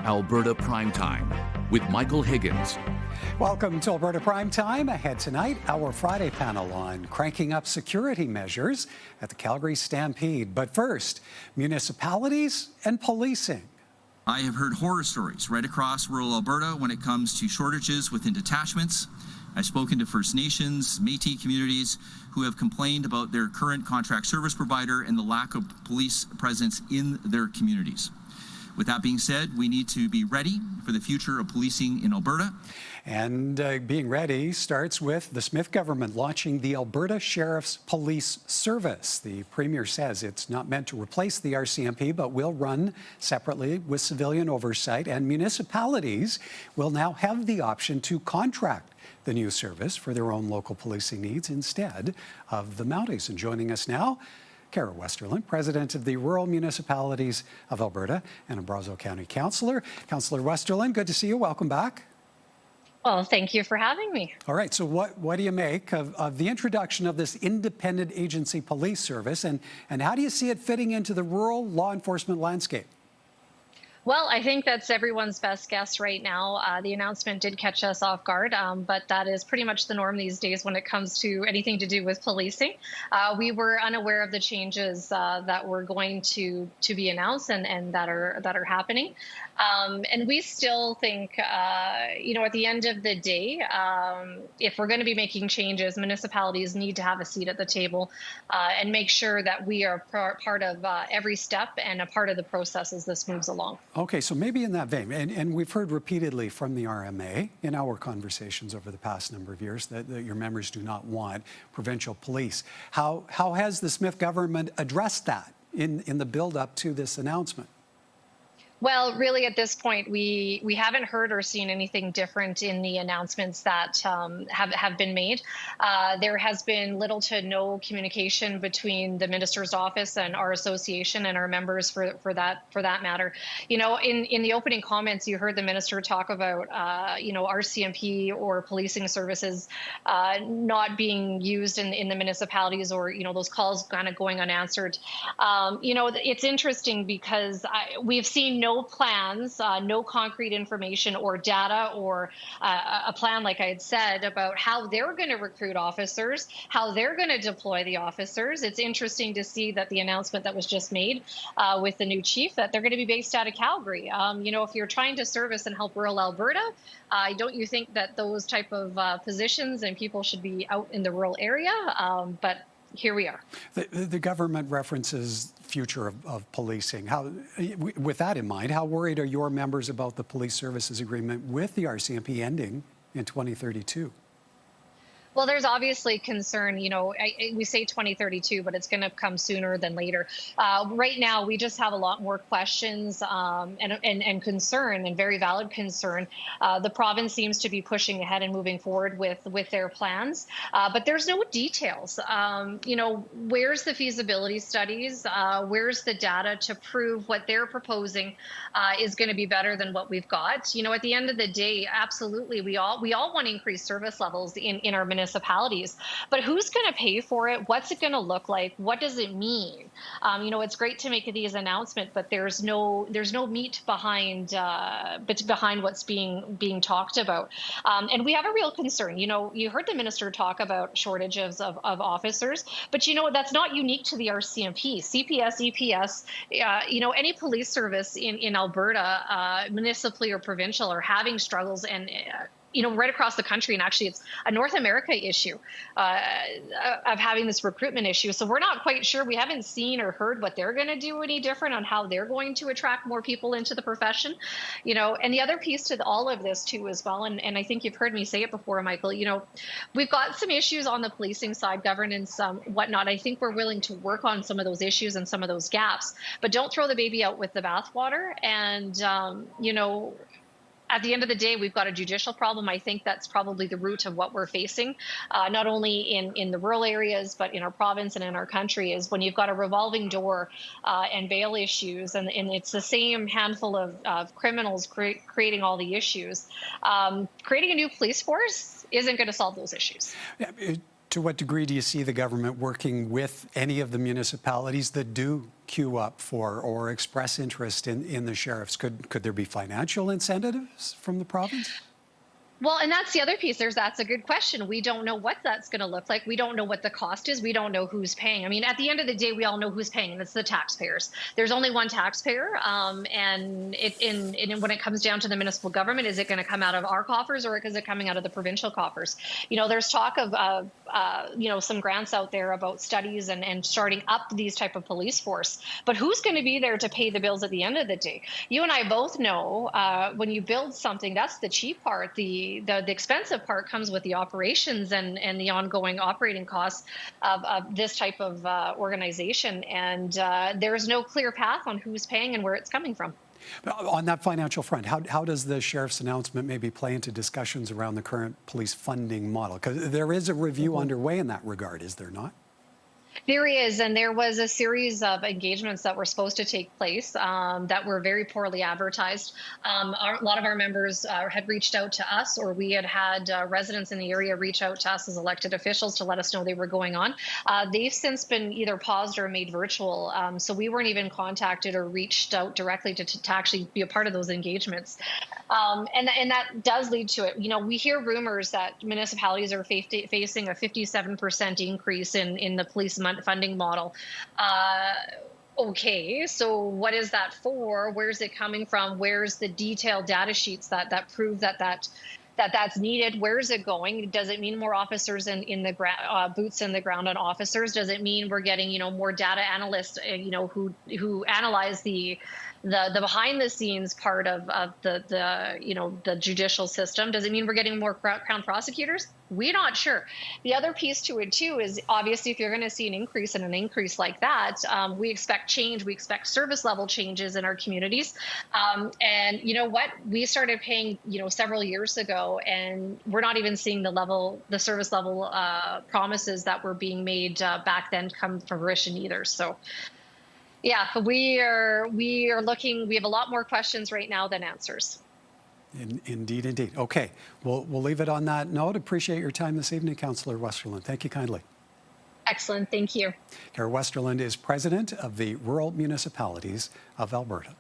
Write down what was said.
Alberta Primetime with Michael Higgins. Welcome to Alberta Primetime. Ahead tonight, our Friday panel on cranking up security measures at the Calgary Stampede. But first, municipalities and policing. I have heard horror stories right across rural Alberta when it comes to shortages within detachments. I've spoken to First Nations, Métis communities who have complained about their current contract service provider and the lack of police presence in their communities. With that being said, we need to be ready for the future of policing in Alberta. And being ready starts with the Smith government launching the Alberta Sheriff's Police Service. The Premier says it's not meant to replace the RCMP, but will run separately with civilian oversight, and municipalities will now have the option to contract the new service for their own local policing needs instead of the Mounties. And joining us now, Westerlund, President of the Rural Municipalities of Alberta and a Brazeau County councillor. Councillor Westerlund, good to see you. Welcome back. Well, thank you for having me. All right, so what do you make of the introduction of this independent agency police service, and how do you see it fitting into the rural law enforcement landscape? Well, I think that's everyone's best guess right now. The announcement did catch us off guard, but that is pretty much the norm these days when it comes to anything to do with policing. We were unaware of the changes that were going to be announced and that are happening. And we still think, at the end of the day, if we're going to be making changes, municipalities need to have a seat at the table and make sure that we are part of every step and a part of the process as this moves along. Okay, so maybe in that vein, and we've heard repeatedly from the RMA in our conversations over the past number of years that your members do not want provincial police. How has the Smith government addressed that in the build-up to this announcement? Well, really, at this point, we haven't heard or seen anything different in the announcements that have been made. There has been little to no communication between the minister's office and our association and our members for that matter. You know, in the opening comments, you heard the minister talk about RCMP or policing services not being used in the municipalities, or those calls kind of going unanswered. It's interesting because we've seen no plans, no concrete information or data or a plan, like I had said, about how they're going to recruit officers, how they're going to deploy the officers. It's interesting to see that the announcement that was just made with the new chief, that they're going to be based out of Calgary. If you're trying to service and help rural Alberta, don't you think that those type of positions and people should be out in the rural area? But here we are. The government references future of policing. With that in mind, how worried are your members about the police services agreement with the RCMP ending in 2032? Well, there's obviously concern. We say 2032, but it's going to come sooner than later. Right now, we just have a lot more questions and concern, and very valid concern. The province seems to be pushing ahead and moving forward with their plans, but there's no details. Where's the feasibility studies? Where's the data to prove what they're proposing is going to be better than what we've got? At the end of the day, absolutely, we all want to increase service levels in our municipalities. But who's going to pay for it? What's it going to look like? What does it mean? It's great to make these announcements, but there's no meat behind what's being talked about. And we have a real concern. You heard the minister talk about shortages of officers, but that's not unique to the RCMP. CPS, EPS, any police service in Alberta, municipally or provincial, are having struggles and right across the country. And actually, it's a North America issue of having this recruitment issue. So we're not quite sure. We haven't seen or heard what they're going to do any different on how they're going to attract more people into the profession. And the other piece to all of this, too, as well, and I think you've heard me say it before, Michael, we've got some issues on the policing side, governance, whatnot. I think we're willing to work on some of those issues and some of those gaps, but don't throw the baby out with the bathwater. And, at the end of the day, we've got a judicial problem. I think that's probably the root of what we're facing, not only in the rural areas, but in our province and in our country, is when you've got a revolving door and bail issues, and it's the same handful of criminals creating all the issues. Creating a new police force isn't going to solve those issues. Yeah, To what degree do you see the government working with any of the municipalities that do queue up for or express interest in the sheriffs? Could there be financial incentives from the province? Well, and that's the other piece. That's a good question. We don't know what that's going to look like. We don't know what the cost is. We don't know who's paying. I mean, at the end of the day, we all know who's paying, and it's the taxpayers. There's only one taxpayer, and when it comes down to the municipal government, is it going to come out of our coffers or is it coming out of the provincial coffers? You know, there's talk of some grants out there about studies and starting up these type of police force, but who's going to be there to pay the bills at the end of the day? You and I both know when you build something, that's the cheap part. The expensive part comes with the operations and the ongoing operating costs of this type of organization. And there's no clear path on who's paying and where it's coming from. On that financial front, how does the sheriff's announcement maybe play into discussions around the current police funding model? Because there is a review underway in that regard, is there not? There is, and there was a series of engagements that were supposed to take place that were very poorly advertised. A lot of our members had reached out to us, or we had residents in the area reach out to us as elected officials to let us know they were going on. They've since been either paused or made virtual, so we weren't even contacted or reached out directly to actually be a part of those engagements. And that does lead to it. You know, we hear rumors that municipalities are facing a 57% increase in the police funding model. Okay, so what is that for? Where's it coming from? Where's the detailed data sheets that prove that's needed? Where is it going? Does it mean more officers in the boots in the ground on officers? Does it mean we're getting more data analysts who analyze the behind the scenes part of the judicial system? Does it mean we're getting more crown prosecutors? We're not sure. The other piece to it too is obviously if you're going to see an increase like that, we expect change. We expect service level changes in our communities. And you know what? We started paying several years ago, and we're not even seeing the service level promises that were being made back then come to fruition either. So. Yeah, we are looking. We have a lot more questions right now than answers. Indeed. Okay, we'll leave it on that note. Appreciate your time this evening, Councillor Westerlund. Thank you kindly. Excellent. Thank you. Kara Westerlund is president of the Rural Municipalities of Alberta.